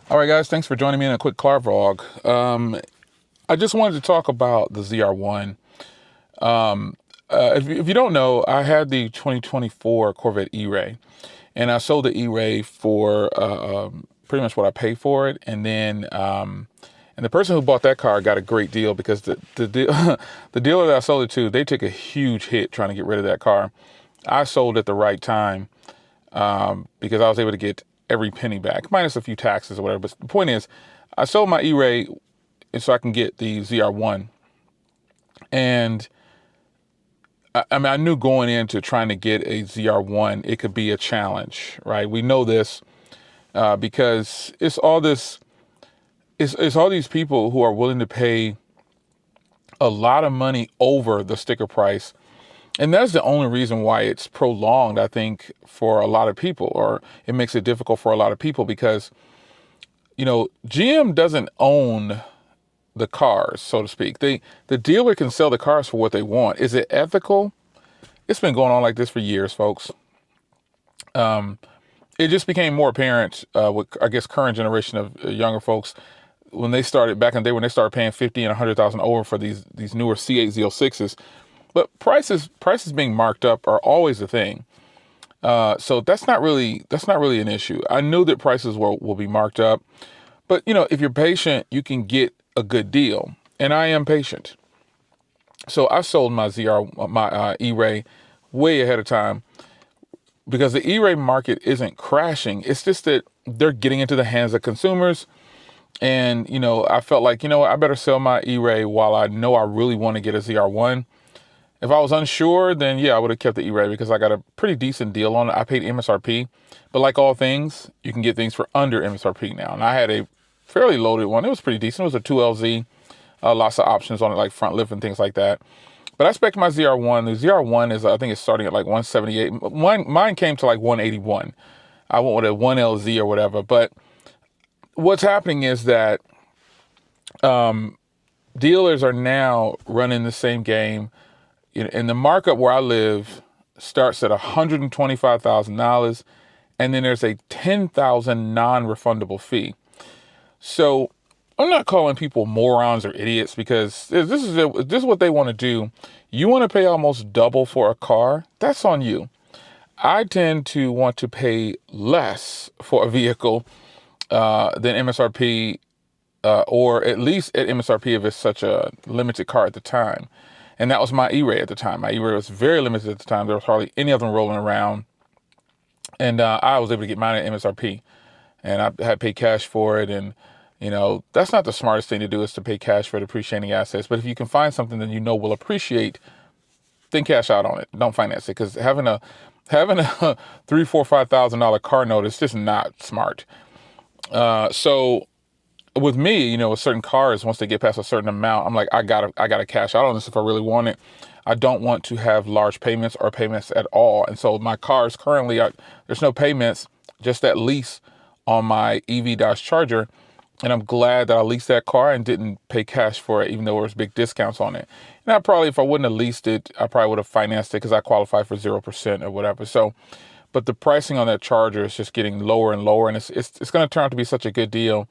All right, guys, thanks for joining me in a quick car vlog. I just wanted to talk about the ZR1. If you don't know, I had the 2024 Corvette E-Ray, and I sold the E-Ray for pretty much what I paid for it. And the person who bought that car got a great deal because the the dealer that I sold it to, they took a huge hit trying to get rid of that car. I sold at the right time because I was able to get every penny back, minus a few taxes or whatever. But the point is, I sold my E-Ray so I can get the ZR1. And I mean, I knew going into trying to get a ZR1, it could be a challenge, right? We know this because it's all this, it's all these people who are willing to pay a lot of money over the sticker price. And that's the only reason why it's prolonged, I think, for a lot of people, or it makes it difficult for a lot of people because, GM doesn't own the cars, so to speak. The dealer can sell the cars for what they want. Is it ethical? It's been going on like this for years, folks. It just became more apparent with, I guess, current generation of younger folks when they started back in the day when they started paying 50 and 100,000 over for these newer C8 Z06s. But prices being marked up are always a thing. So that's not really an issue. I knew that prices will be marked up, but if you're patient, you can get a good deal. And I am patient. So I sold my E-Ray way ahead of time because the E-Ray market isn't crashing. It's just that they're getting into the hands of consumers. And, I felt like, I better sell my E-Ray while I know I really want to get a ZR1. If I was unsure, then yeah, I would have kept the E-Ray because I got a pretty decent deal on it. I paid MSRP, but like all things, you can get things for under MSRP now. And I had a fairly loaded one. It was pretty decent. It was a 2LZ, lots of options on it, like front lift and things like that. But I expect my ZR1. The ZR1 is, I think it's starting at like 178. Mine came to like 181. I went with a 1LZ or whatever. But what's happening is that dealers are now running the same game. And the markup where I live starts at $125,000, and then there's a $10,000 non-refundable fee. So I'm not calling people morons or idiots because this is what they want to do. You want to pay almost double for a car? That's on you. I tend to want to pay less for a vehicle than MSRP, or at least at MSRP if it's such a limited car at the time. And that was my E-Ray at the time. My E-Ray was very limited at the time. There was hardly any of them rolling around. And I was able to get mine at MSRP. And I had paid cash for it. And, that's not the smartest thing to do, is to pay cash for depreciating assets. But if you can find something that will appreciate, then cash out on it. Don't finance it. Because having a $3,000, $4,000, $5,000 car note is just not smart. So with me, with certain cars, once they get past a certain amount, I'm like, I gotta cash out on this if I really want it. I don't want to have large payments or payments at all. And so my cars currently, there's no payments, just that lease on my EV Dodge Charger. And I'm glad that I leased that car and didn't pay cash for it, even though there was big discounts on it. And I probably, if I wouldn't have leased it, I probably would have financed it because I qualify for 0% or whatever. So, but the pricing on that Charger is just getting lower and lower, and it's going to turn out to be such a good deal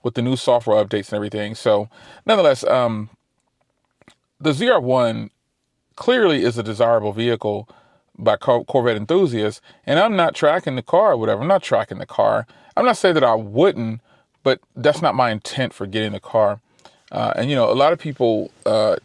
with the new software updates and everything. So nonetheless, the ZR1 clearly is a desirable vehicle by Corvette enthusiasts. And I'm not tracking the car or whatever. I'm not tracking the car. I'm not saying that I wouldn't, but that's not my intent for getting the car. And a lot of people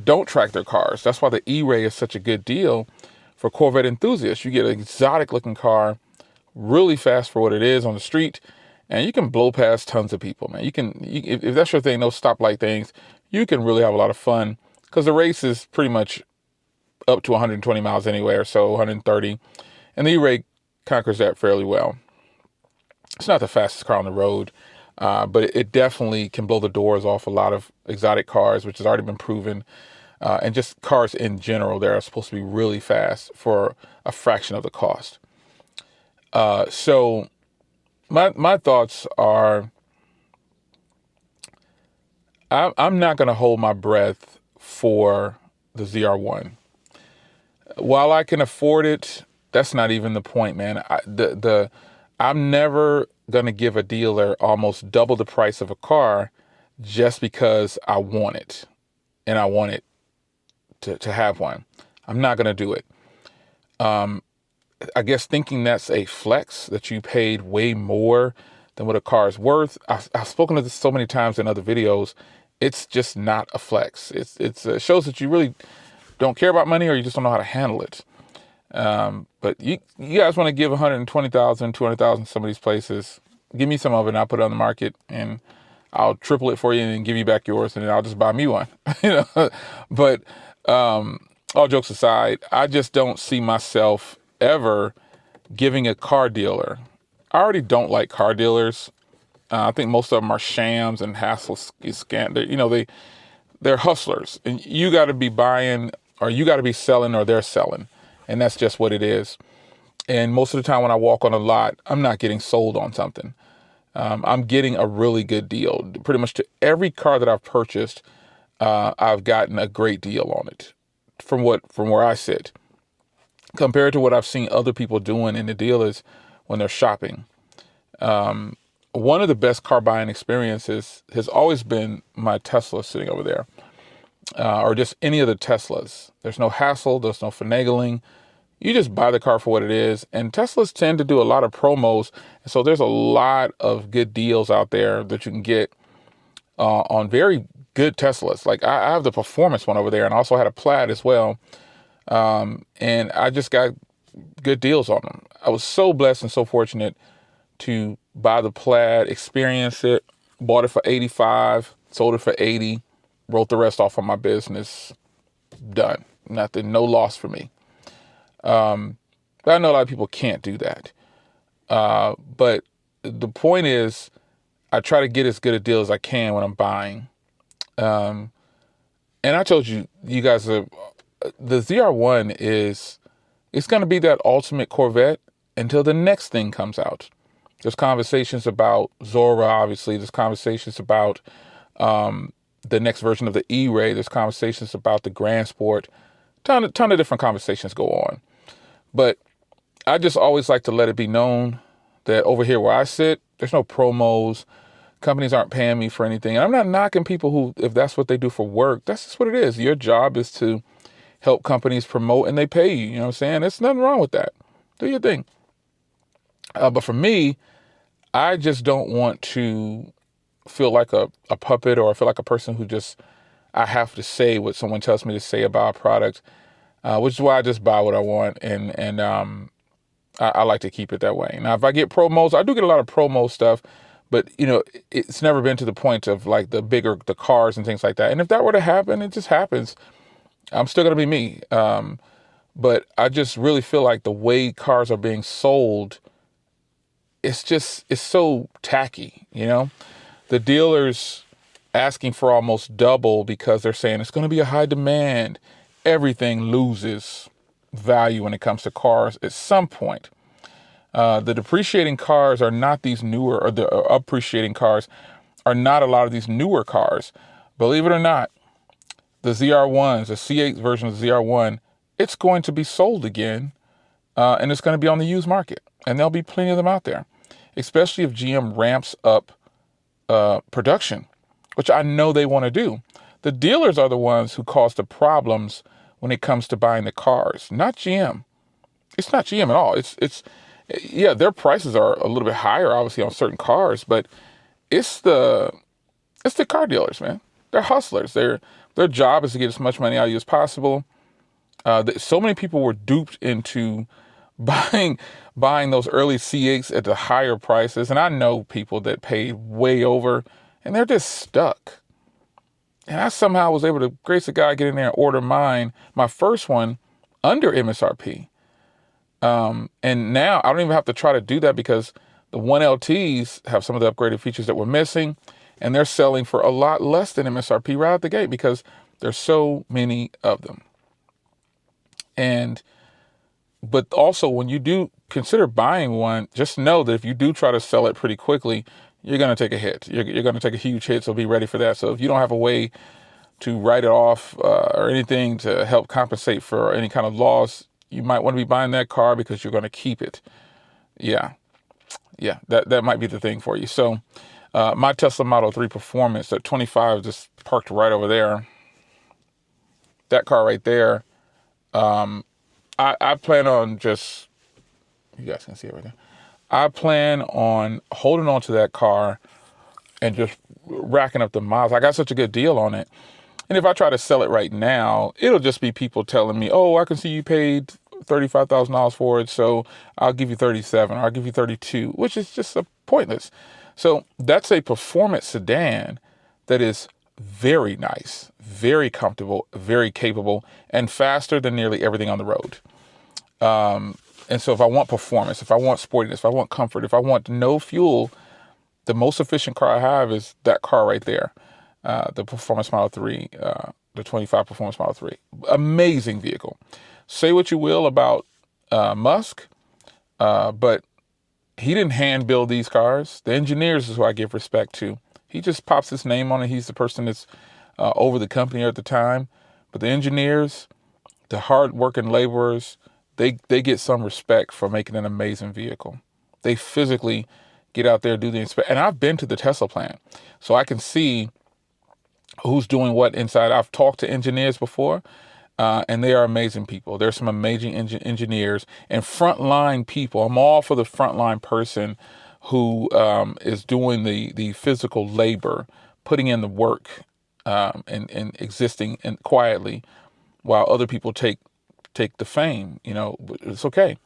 don't track their cars. That's why the E-Ray is such a good deal for Corvette enthusiasts. You get an exotic looking car, really fast for what it is on the street. And you can blow past tons of people, man. If that's your thing, those stoplight things, you can really have a lot of fun because the race is pretty much up to 120 miles anyway, or so, 130. And the E-Ray conquers that fairly well. It's not the fastest car on the road, but it definitely can blow the doors off a lot of exotic cars, which has already been proven. And just cars in general, they're supposed to be really fast for a fraction of the cost. So my thoughts are, I'm not going to hold my breath for the ZR1. While I can afford it, that's not even the point, man. I'm never going to give a dealer almost double the price of a car just because I want it and I want it to have one. I'm not going to do it. I guess thinking that's a flex, that you paid way more than what a car is worth. I've spoken to this so many times in other videos. It's just not a flex. It shows that you really don't care about money, or you just don't know how to handle it. But you guys want to give 120,000, 200,000 some of these places. Give me some of it and I'll put it on the market and I'll triple it for you and then give you back yours, and then I'll just buy me one. But all jokes aside, I just don't see myself ever giving a car dealer. I already don't like car dealers. I think most of them are shams and hassle scam. They're hustlers, and you got to be buying, or you got to be selling, or they're selling, and that's just what it is. And most of the time when I walk on a lot, I'm not getting sold on something. I'm getting a really good deal. Pretty much to every car that I've purchased, I've gotten a great deal on it from where I sit, compared to what I've seen other people doing in the dealers when they're shopping. One of the best car buying experiences has always been my Tesla sitting over there, or just any of the Teslas. There's no hassle. There's no finagling. You just buy the car for what it is. And Teslas tend to do a lot of promos. And so there's a lot of good deals out there that you can get on very good Teslas. Like I have the performance one over there, and I also had a Plaid as well. And I just got good deals on them. I was so blessed and so fortunate to buy the Plaid, experience it, bought it for 85, sold it for 80, wrote the rest off on my business. Done. Nothing, no loss for me. But I know a lot of people can't do that. But the point is, I try to get as good a deal as I can when I'm buying. And I told you guys, the ZR1 it's going to be that ultimate Corvette until the next thing comes out. There's conversations about Zora, obviously. There's conversations about the next version of the E-Ray. There's conversations about the Grand Sport. Ton of different conversations go on. But I just always like to let it be known that over here where I sit, there's no promos. Companies aren't paying me for anything. And I'm not knocking people who, if that's what they do for work, that's just what it is. Your job is to help companies promote, and they pay you. You know what I'm saying? There's nothing wrong with that. Do your thing. But for me, I just don't want to feel like a puppet, or feel like a person who just, I have to say what someone tells me to say about a product, which is why I just buy what I want. And I like to keep it that way. Now, if I get promos, I do get a lot of promo stuff, but it's never been to the point of like the cars and things like that. And if that were to happen, it just happens. I'm still going to be me. But I just really feel like the way cars are being sold, it's so tacky, The dealers asking for almost double because they're saying it's going to be a high demand. Everything loses value when it comes to cars at some point. The depreciating cars are not these newer, or the appreciating cars are not a lot of these newer cars. Believe it or not, the ZR1s, the C8 version of the ZR1, it's going to be sold again, and it's going to be on the used market. And there'll be plenty of them out there, especially if GM ramps up production, which I know they want to do. The dealers are the ones who cause the problems when it comes to buying the cars, not GM. It's not GM at all. Yeah, their prices are a little bit higher, obviously, on certain cars, but it's the car dealers, man. They're hustlers. Their job is to get as much money out of you as possible. So many people were duped into buying those early C8s at the higher prices, and I know people that paid way over, and they're just stuck. And I somehow was able to grace a guy, get in there and order my first one, under MSRP. And now I don't even have to try to do that, because the 1LTs have some of the upgraded features that we're missing, and they're selling for a lot less than MSRP right out the gate because there's so many of them. But also, when you do consider buying one, just know that if you do try to sell it pretty quickly, you're going to take a hit. You're going to take a huge hit, so be ready for that. So if you don't have a way to write it off or anything to help compensate for any kind of loss, you might want to be buying that car because you're going to keep it. Yeah. yeah, that might be the thing for you. So my Tesla Model 3 Performance at 25 just parked right over there. That car right there. I plan on just, you guys can see it right there. I plan on holding on to that car and just racking up the miles. I got such a good deal on it. And if I try to sell it right now, it'll just be people telling me, oh, I can see you paid $35,000 for it, so I'll give you 37, or I'll give you 32, which is just pointless. So that's a performance sedan that is very nice, very comfortable, very capable, and faster than nearly everything on the road. And so if I want performance, if I want sportiness, if I want comfort, if I want no fuel, the most efficient car I have is that car right there, the Performance Model 3, the 25 Performance Model 3. Amazing vehicle. Say what you will about Musk, but he didn't hand build these cars. The engineers is who I give respect to. He just pops his name on it. He's the person that's over the company at the time. But the engineers, the hard-working laborers, they get some respect for making an amazing vehicle. They physically get out there, do the inspection. And I've been to the Tesla plant, so I can see who's doing what inside. I've talked to engineers before, and they are amazing people. There's some amazing engineers and frontline people. I'm all for the frontline person who is doing the physical labor, putting in the work, and existing quietly while other people take the fame. You know, it's okay.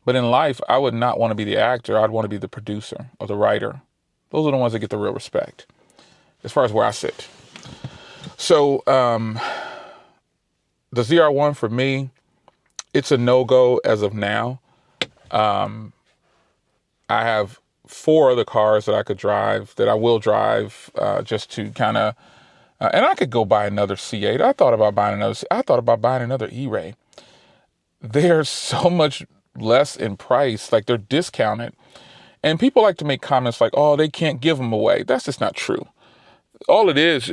But in life, I would not want to be the actor. I'd want to be the producer or the writer. Those are the ones that get the real respect, as far as where I sit. So the ZR1 for me, it's a no-go as of now. I have 4 other cars that I could drive, that I will drive, just to kind of, and I could go buy another C8. I thought about buying another E-Ray. They're so much less in price, like they're discounted. And people like to make comments like, oh, they can't give them away. That's just not true. All it is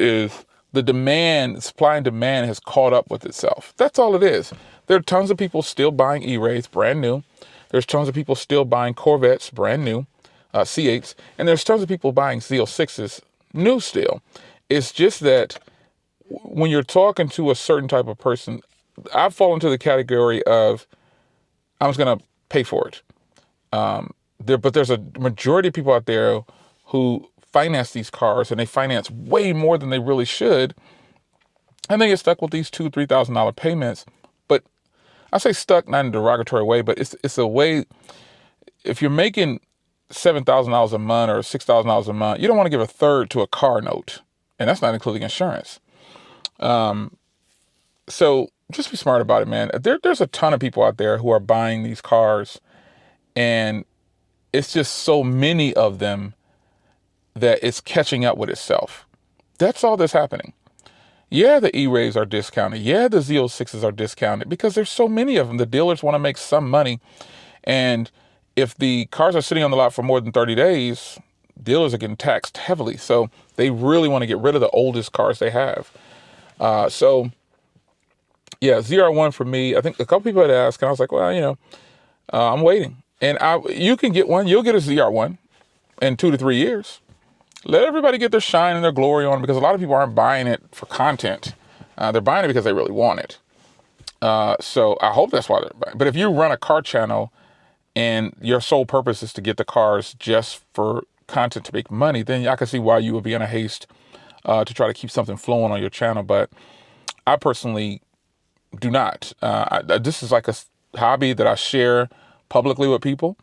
the demand, supply and demand has caught up with itself. That's all it is. There are tons of people still buying E-Rays, brand new. There's tons of people still buying Corvettes, brand new, C8s. And there's tons of people buying Z06s, new still. It's just that when you're talking to a certain type of person, I fall into the category of, I was going to pay for it. But there's a majority of people out there who finance these cars, and they finance way more than they really should. And they get stuck with these $2,000, $3,000 payments. But I say stuck not in a derogatory way, but it's a way, if you're making $7,000 a month or $6,000 a month, you don't want to give a third to a car note. And that's not including insurance. So just be smart about it, man. There's a ton of people out there who are buying these cars, and it's just so many of them that it's catching up with itself. That's all that's happening. Yeah, the E-Rays are discounted. Yeah, the Z06s are discounted because there's so many of them. The dealers want to make some money. And if the cars are sitting on the lot for more than 30 days, dealers are getting taxed heavily. So they really want to get rid of the oldest cars they have. So yeah, ZR1 for me, I think a couple people had asked, and I was like, well, I'm waiting. And you can get one. You'll get a ZR1 in 2 to 3 years. Let everybody get their shine and their glory on it, because a lot of people aren't buying it for content. They're buying it because they really want it. So I hope that's why they're buying. But if you run a car channel and your sole purpose is to get the cars just for content to make money, then I can see why you would be in a haste to try to keep something flowing on your channel. But I personally do not. This is like a hobby that I share publicly with people.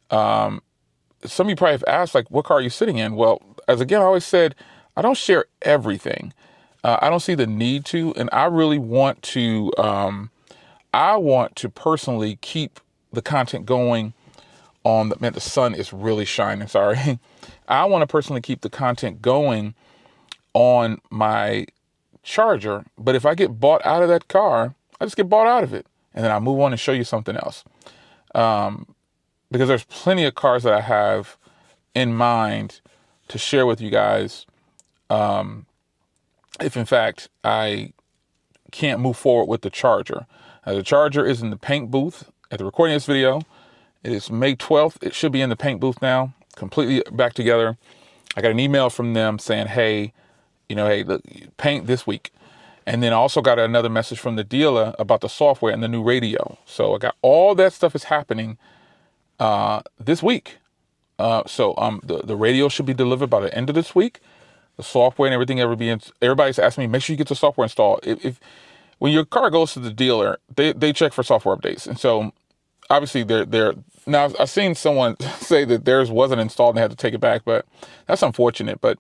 Some of you probably have asked, like, what car are you sitting in? Well, as again, I always said, I don't share everything. I don't see the need to, and I really want to, personally keep the content going on the sun is really shining, sorry. I want to personally keep the content going on my Charger, but if I get bought out of that car, I just get bought out of it, and then I move on and show you something else. Because there's plenty of cars that I have in mind to share with you guys. If in fact I can't move forward with the Charger. The Charger is in the paint booth at the recording of this video, It is May 12th. It should be in the paint booth now, completely back together. I got an email from them saying, hey, hey, look, paint this week. And then I also got another message from the dealer about the software and the new radio. So I got all that stuff is happening this week. The radio should be delivered by the end of this week. The software and everything everybody's asking me, make sure you get the software installed. If when your car goes to the dealer, they check for software updates. And so obviously they're now I've seen someone say that theirs wasn't installed and they had to take it back, but that's unfortunate. But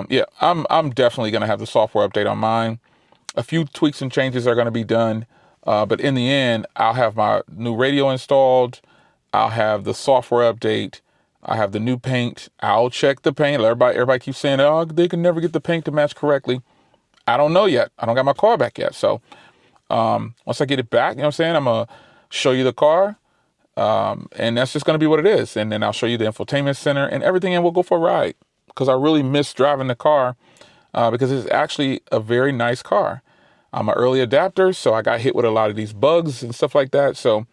yeah, I'm definitely going to have the software update on mine. A few tweaks and changes are going to be done. But in the end, I'll have my new radio installed. I'll have the software update. I have the new paint. I'll check the paint. Everybody keeps saying, oh, they can never get the paint to match correctly. I don't know yet. I don't got my car back yet. So once I get it back, you know what I'm saying, I'm going to show you the car. And that's just going to be what it is. And then I'll show you the infotainment center and everything, and we'll go for a ride. Because I really miss driving the car because it's actually a very nice car. I'm an early adapter, so I got hit with a lot of these bugs and stuff like that. So,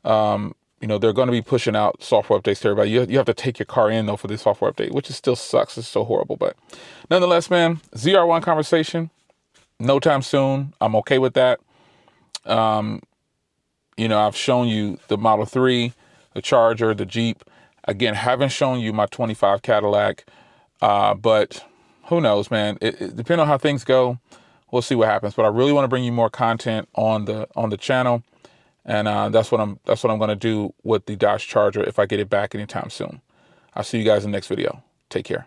they're going to be pushing out software updates to everybody. You have to take your car in, though, for this software update, which still sucks. It's so horrible. But nonetheless, man, ZR1 conversation, no time soon. I'm okay with that. I've shown you the Model 3, the Charger, the Jeep. Again, haven't shown you my 25 Cadillac. But who knows, man? It depending on how things go, we'll see what happens. But I really want to bring you more content on the channel, and that's what I'm going to do with the Dodge Charger if I get it back anytime soon. I'll see you guys in the next video. Take care.